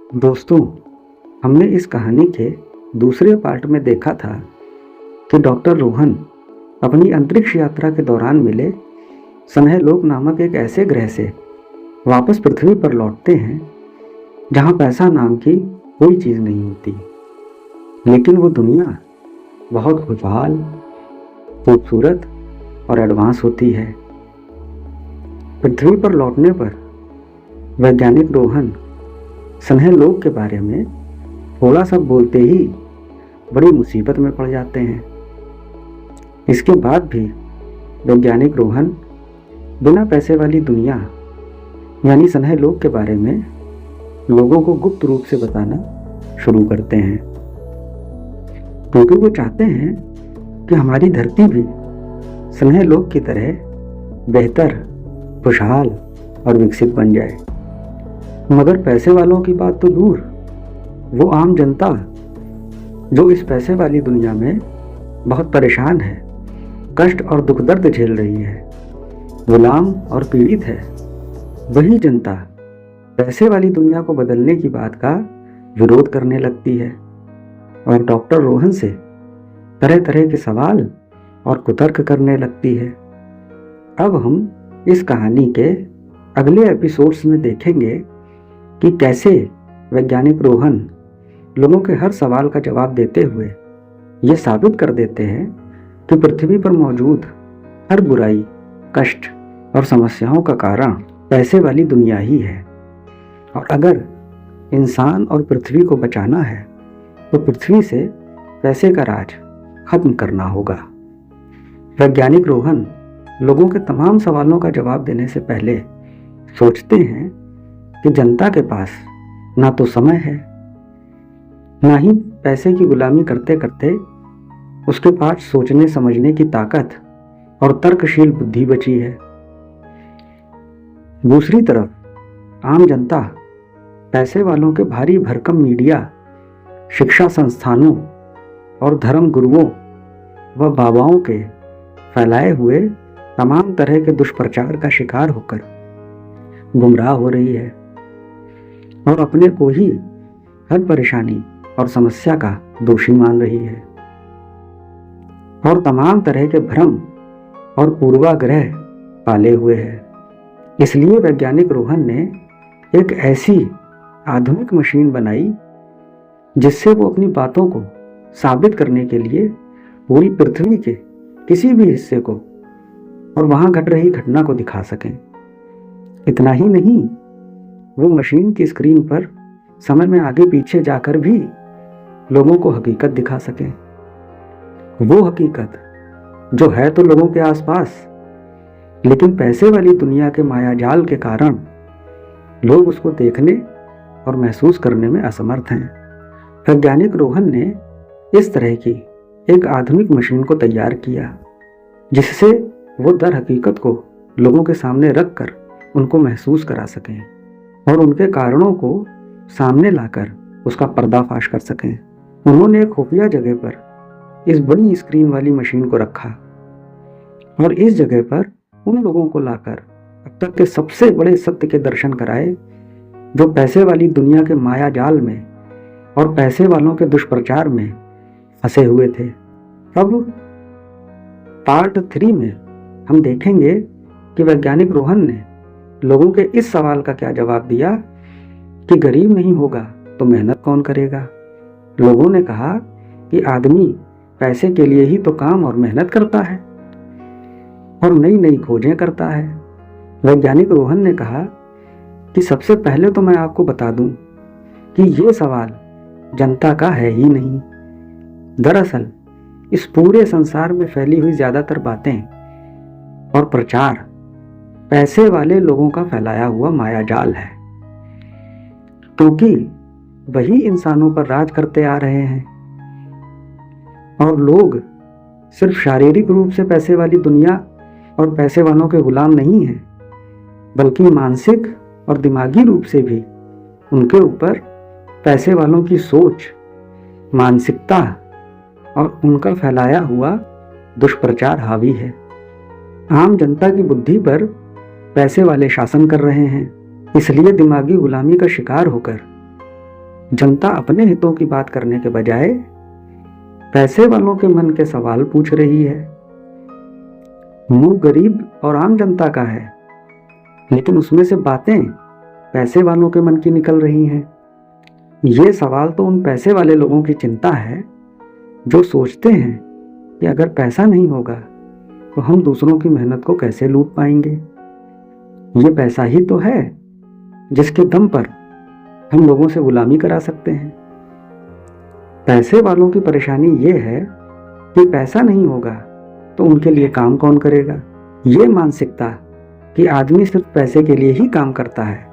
दोस्तों, हमने इस कहानी के दूसरे पार्ट में देखा था कि डॉक्टर रोहन अपनी अंतरिक्ष यात्रा के दौरान मिले सन्हेलोक नामक एक ऐसे ग्रह से वापस पृथ्वी पर लौटते हैं जहां पैसा नाम की कोई चीज़ नहीं होती। लेकिन वो दुनिया बहुत खुशहाल, खूबसूरत और एडवांस होती है। पृथ्वी पर लौटने पर वैज्ञानिक रोहन सन्हेलोक के बारे में थोड़ा सा बोलते ही बड़ी मुसीबत में पड़ जाते हैं। इसके बाद भी वैज्ञानिक रोहन बिना पैसे वाली दुनिया यानी सन्हेलोक के बारे में लोगों को गुप्त रूप से बताना शुरू करते हैं, क्योंकि वो चाहते हैं कि हमारी धरती भी सन्हेलोक की तरह बेहतर, खुशहाल और विकसित बन जाए। मगर पैसे वालों की बात तो दूर, वो आम जनता जो इस पैसे वाली दुनिया में बहुत परेशान है, कष्ट और दुख दर्द झेल रही है, गुलाम और पीड़ित है, वही जनता पैसे वाली दुनिया को बदलने की बात का विरोध करने लगती है और डॉक्टर रोहन से तरह तरह के सवाल और कुतर्क करने लगती है। अब हम इस कहानी के अगले एपिसोड्स में देखेंगे कि कैसे वैज्ञानिक रोहन लोगों के हर सवाल का जवाब देते हुए ये साबित कर देते हैं कि पृथ्वी पर मौजूद हर बुराई, कष्ट और समस्याओं का कारण पैसे वाली दुनिया ही है। और अगर इंसान और पृथ्वी को बचाना है तो पृथ्वी से पैसे का राज खत्म करना होगा। वैज्ञानिक रोहन लोगों के तमाम सवालों का जवाब देने से पहले सोचते हैं कि जनता के पास ना तो समय है, ना ही पैसे की गुलामी करते करते उसके पास सोचने समझने की ताकत और तर्कशील बुद्धि बची है। दूसरी तरफ आम जनता पैसे वालों के भारी भरकम मीडिया, शिक्षा संस्थानों और धर्म गुरुओं व बाबाओं के फैलाए हुए तमाम तरह के दुष्प्रचार का शिकार होकर गुमराह हो रही है और अपने को ही हर परेशानी और समस्या का दोषी मान रही है और तमाम तरह के भ्रम और पूर्वाग्रह पाले हुए है। इसलिए वैज्ञानिक रोहन ने एक ऐसी आधुनिक मशीन बनाई जिससे वो अपनी बातों को साबित करने के लिए पूरी पृथ्वी के किसी भी हिस्से को और वहां घट रही घटना को दिखा सकें। इतना ही नहीं, वो मशीन की स्क्रीन पर समय में आगे पीछे जाकर भी लोगों को हकीकत दिखा सकें। वो हकीकत जो है तो लोगों के आसपास, लेकिन पैसे वाली दुनिया के मायाजाल के कारण लोग उसको देखने और महसूस करने में असमर्थ हैं। वैज्ञानिक रोहन ने इस तरह की एक आधुनिक मशीन को तैयार किया जिससे वो दर हकीकत को लोगों के सामने रखकर उनको महसूस करा सकें और उनके कारणों को सामने लाकर उसका पर्दाफाश कर सकें। उन्होंने एक खुफिया जगह पर इस बड़ी स्क्रीन वाली मशीन को रखा और इस जगह पर उन लोगों को लाकर अब तक के सबसे बड़े सत्य के दर्शन कराए जो पैसे वाली दुनिया के माया जाल में और पैसे वालों के दुष्प्रचार में फंसे हुए थे। अब पार्ट 3 में हम देखेंगे कि वैज्ञानिक रोहन ने लोगों के इस सवाल का क्या जवाब दिया कि गरीब नहीं होगा तो मेहनत कौन करेगा। लोगों ने कहा कि आदमी पैसे के लिए ही तो काम और मेहनत करता है और नई नई खोजें करता है। वैज्ञानिक रोहन ने कहा कि सबसे पहले तो मैं आपको बता दूं कि ये सवाल जनता का है ही नहीं। दरअसल इस पूरे संसार में फैली हुई ज्यादातर बातें और प्रचार पैसे वाले लोगों का फैलाया हुआ मायाजाल है, क्योंकि वही इंसानों पर राज करते आ रहे हैं और लोग सिर्फ शारीरिक रूप से पैसे वाली दुनिया और पैसे वालों के गुलाम नहीं हैं, बल्कि मानसिक और दिमागी रूप से भी उनके ऊपर पैसे वालों की सोच, मानसिकता और उनका फैलाया हुआ दुष्प्रचार हावी है। आम जनता की बुद्धि पर पैसे वाले शासन कर रहे हैं, इसलिए दिमागी गुलामी का शिकार होकर जनता अपने हितों की बात करने के बजाय पैसे वालों के मन के सवाल पूछ रही है। मुंह गरीब और आम जनता का है, लेकिन उसमें से बातें पैसे वालों के मन की निकल रही हैं। ये सवाल तो उन पैसे वाले लोगों की चिंता है जो सोचते हैं कि अगर पैसा नहीं होगा तो हम दूसरों की मेहनत को कैसे लूट पाएंगे। ये पैसा ही तो है जिसके दम पर हम लोगों से गुलामी करा सकते हैं। पैसे वालों की परेशानी ये है कि पैसा नहीं होगा तो उनके लिए काम कौन करेगा। ये मानसिकता कि आदमी सिर्फ पैसे के लिए ही काम करता है,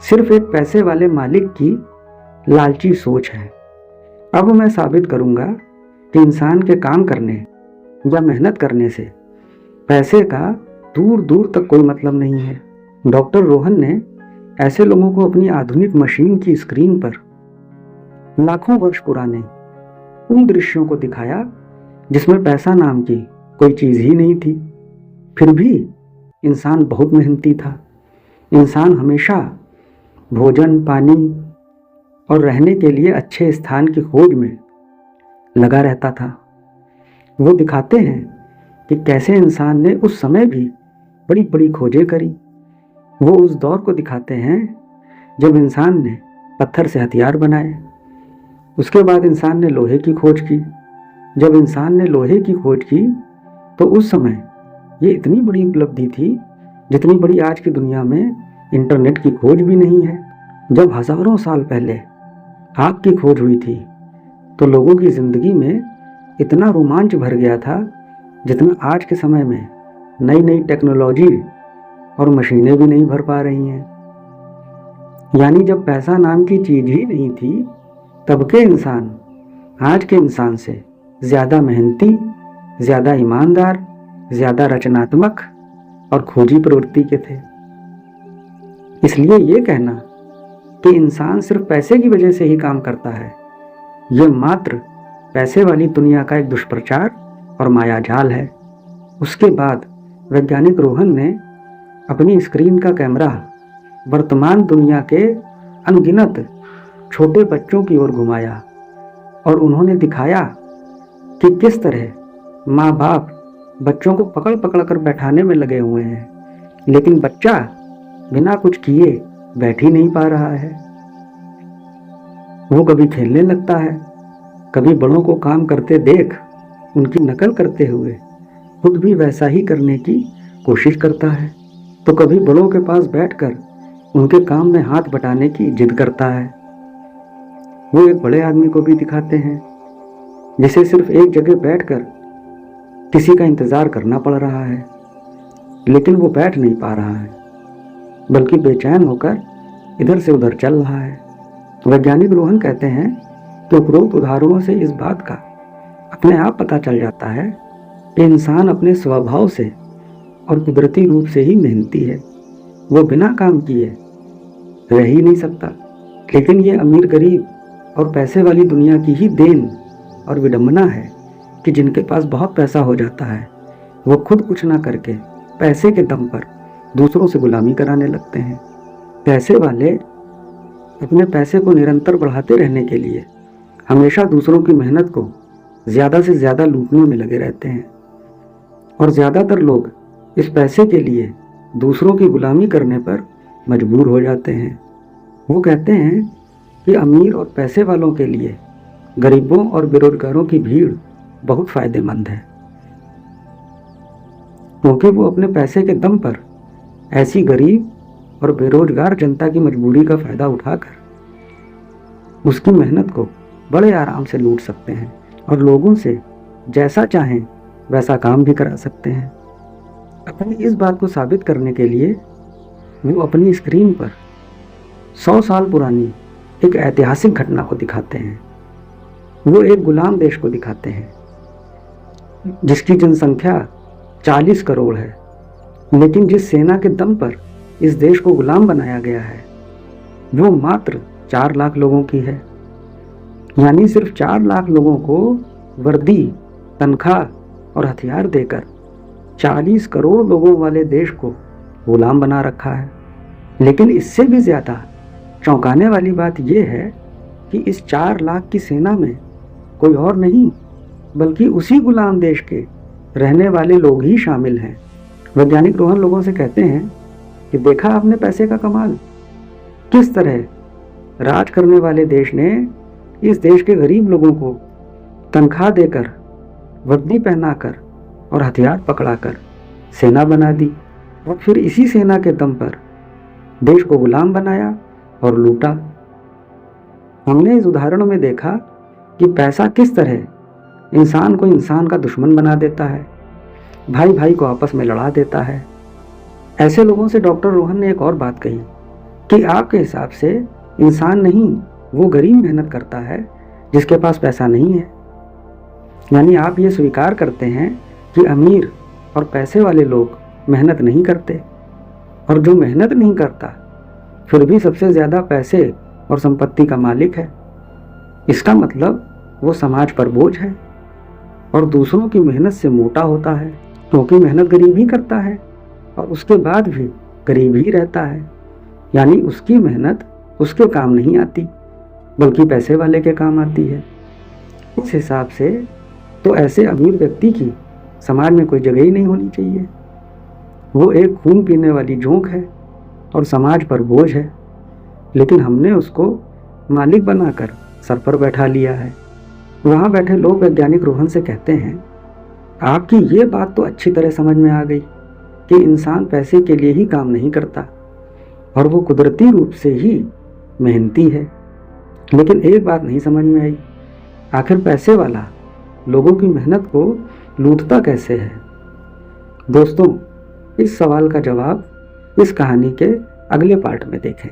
सिर्फ एक पैसे वाले मालिक की लालची सोच है। अब मैं साबित करूंगा कि इंसान के काम करने या मेहनत करने से पैसे का दूर दूर तक कोई मतलब नहीं है। डॉक्टर रोहन ने ऐसे लोगों को अपनी आधुनिक मशीन की स्क्रीन पर लाखों वर्ष पुराने उन दृश्यों को दिखाया जिसमें पैसा नाम की कोई चीज ही नहीं थी। फिर भी इंसान बहुत मेहनती था। इंसान हमेशा भोजन, पानी और रहने के लिए अच्छे स्थान की खोज में लगा रहता था। वो दिखाते हैं कि कैसे इंसान ने उस समय भी बड़ी बड़ी खोजें करी। वो उस दौर को दिखाते हैं जब इंसान ने पत्थर से हथियार बनाए। उसके बाद इंसान ने लोहे की खोज की। जब इंसान ने लोहे की खोज की तो उस समय ये इतनी बड़ी उपलब्धि थी जितनी बड़ी आज की दुनिया में इंटरनेट की खोज भी नहीं है। जब हजारों साल पहले आग की खोज हुई थी तो लोगों की जिंदगी में इतना रोमांच भर गया था जितना आज के समय में नई नई टेक्नोलॉजी और मशीनें भी नहीं भर पा रही हैं। यानी जब पैसा नाम की चीज ही नहीं थी तब के इंसान आज के इंसान से ज्यादा मेहनती, ज्यादा ईमानदार, ज्यादा रचनात्मक और खोजी प्रवृत्ति के थे। इसलिए ये कहना कि इंसान सिर्फ पैसे की वजह से ही काम करता है, ये मात्र पैसे वाली दुनिया का एक दुष्प्रचार और मायाजाल है। उसके बाद वैज्ञानिक रोहन ने अपनी स्क्रीन का कैमरा वर्तमान दुनिया के अनगिनत छोटे बच्चों की ओर घुमाया और उन्होंने दिखाया कि किस तरह माँ बाप बच्चों को पकड़ पकड़ कर बैठाने में लगे हुए हैं, लेकिन बच्चा बिना कुछ किए बैठ ही नहीं पा रहा है। वो कभी खेलने लगता है, कभी बड़ों को काम करते देख उनकी नकल करते हुए खुद भी वैसा ही करने की कोशिश करता है, तो कभी बड़ों के पास बैठकर उनके काम में हाथ बटाने की जिद करता है। वो एक बड़े आदमी को भी दिखाते हैं जिसे सिर्फ एक जगह बैठकर किसी का इंतजार करना पड़ रहा है, लेकिन वो बैठ नहीं पा रहा है बल्कि बेचैन होकर इधर से उधर चल रहा है। वैज्ञानिक रोहन कहते हैं कि उपरोक्त उदाहरणों से इस बात का अपने आप पता चल जाता है कि इंसान अपने स्वभाव से और कुदरती रूप से ही मेहनती है। वो बिना काम किए रह ही नहीं सकता। लेकिन ये अमीर गरीब और पैसे वाली दुनिया की ही देन और विडंबना है कि जिनके पास बहुत पैसा हो जाता है वो खुद कुछ ना करके पैसे के दम पर दूसरों से गुलामी कराने लगते हैं। पैसे वाले अपने पैसे को निरंतर बढ़ाते रहने के लिए हमेशा दूसरों की मेहनत को ज़्यादा से ज़्यादा लूटने में लगे रहते हैं और ज़्यादातर लोग इस पैसे के लिए दूसरों की गुलामी करने पर मजबूर हो जाते हैं। वो कहते हैं कि अमीर और पैसे वालों के लिए गरीबों और बेरोजगारों की भीड़ बहुत फायदेमंद है, क्योंकि वो अपने पैसे के दम पर ऐसी गरीब और बेरोजगार जनता की मजबूरी का फायदा उठाकर उसकी मेहनत को बड़े आराम से लूट सकते हैं और लोगों से जैसा चाहें वैसा काम भी करा सकते हैं। अपनी इस बात को साबित करने के लिए वो अपनी स्क्रीन पर 100 साल पुरानी एक ऐतिहासिक घटना को दिखाते हैं। वो एक गुलाम देश को दिखाते हैं जिसकी जनसंख्या 40 करोड़ है, लेकिन जिस सेना के दम पर इस देश को गुलाम बनाया गया है वो मात्र 4 लाख लोगों की है। यानी सिर्फ 4 लाख लोगों को वर्दी, तनख्वाह और हथियार देकर 40 करोड़ लोगों वाले देश को गुलाम बना रखा है। लेकिन इससे भी ज़्यादा चौंकाने वाली बात यह है कि इस 4 लाख की सेना में कोई और नहीं बल्कि उसी गुलाम देश के रहने वाले लोग ही शामिल हैं। वैज्ञानिक रोहन लोगों से कहते हैं कि देखा आपने पैसे का कमाल, किस तरह राज करने वाले देश ने इस देश के गरीब लोगों को तनख्वाह देकर, वर्दी पहनाकर और हथियार पकड़ाकर सेना बना दी और फिर इसी सेना के दम पर देश को गुलाम बनाया और लूटा। हमने इस उदाहरणों में देखा कि पैसा किस तरह इंसान को इंसान का दुश्मन बना देता है, भाई भाई को आपस में लड़ा देता है। ऐसे लोगों से डॉक्टर रोहन ने एक और बात कही कि आपके हिसाब से इंसान नहीं, वो गरीब मेहनत करता है जिसके पास पैसा नहीं है। यानी आप ये स्वीकार करते हैं कि अमीर और पैसे वाले लोग मेहनत नहीं करते, और जो मेहनत नहीं करता फिर भी सबसे ज़्यादा पैसे और संपत्ति का मालिक है। इसका मतलब वो समाज पर बोझ है और दूसरों की मेहनत से मोटा होता है, क्योंकि मेहनत गरीब ही करता है और उसके बाद भी गरीब ही रहता है। यानी उसकी मेहनत उसके काम नहीं आती बल्कि पैसे वाले के काम आती है। इस हिसाब से तो ऐसे अमीर व्यक्ति की समाज में कोई जगह ही नहीं होनी चाहिए। वो एक खून पीने वाली जोंक है और समाज पर बोझ है, लेकिन हमने उसको मालिक बनाकर सर पर बैठा लिया है। वहाँ बैठे लोग वैज्ञानिक रोहन से कहते हैं, आपकी ये बात तो अच्छी तरह समझ में आ गई कि इंसान पैसे के लिए ही काम नहीं करता और वो कुदरती रूप से ही मेहनती है। लेकिन एक बात नहीं समझ में आई, आखिर पैसे वाला लोगों की मेहनत को लूटता कैसे है? दोस्तों, इस सवाल का जवाब इस कहानी के अगले पार्ट में देखें।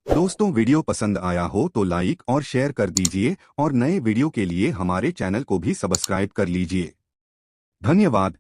दोस्तों, वीडियो पसंद आया हो तो लाइक और शेयर कर दीजिए और नए वीडियो के लिए हमारे चैनल को भी सब्सक्राइब कर लीजिए। धन्यवाद।